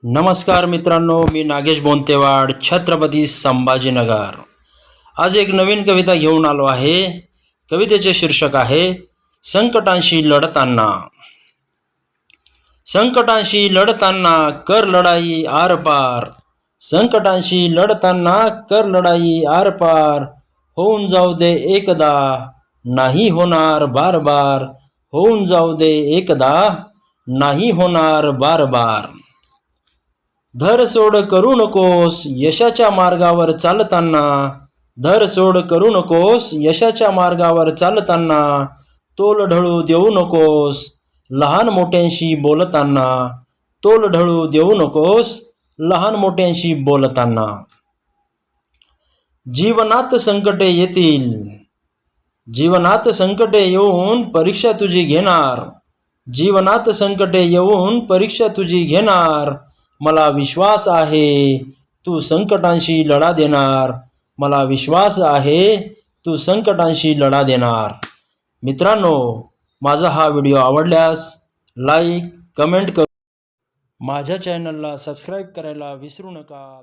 नमस्कार मित्रांनो, मी नागेश बोंतेवाड, छत्रपती संभाजीनगर। आज एक नवीन कविता घेऊन आलो आहे। कवितेचे शीर्षक आहे संकटांशी लढताना। संकटांशी लढताना कर लढाई आरपार, संकटांशी लढताना कर लढाई आरपार। होऊन जाऊ दे एकदा, नाही होणार बार बार। होऊन जाऊ दे एकदा, नाही होणार बार बार। धर सोड करू नकोस यशाच्या मार्गावर चालताना, धर सोड करू नकोस यशाच्या मार्गावर चालताना। तोल ढळू देऊ नकोस लहान मोठ्यांशी बोलताना, तोल ढळू देऊ नकोस लहान मोठ्यांशी बोलताना। जीवनात संकटे येतील, जीवनात संकटे येऊन परीक्षा तुझी घेणार, जीवनात संकटे येऊन परीक्षा तुझी घेणार। मला विश्वास आहे तू संकटांशी लढा देणार, मला विश्वास आहे तू संकटांशी लढा देणार। मित्रांनो, माझा हा व्हिडिओ आवडल्यास लाईक कमेंट करू, माझ्या चॅनलला सबस्क्राईब करायला विसरू नका।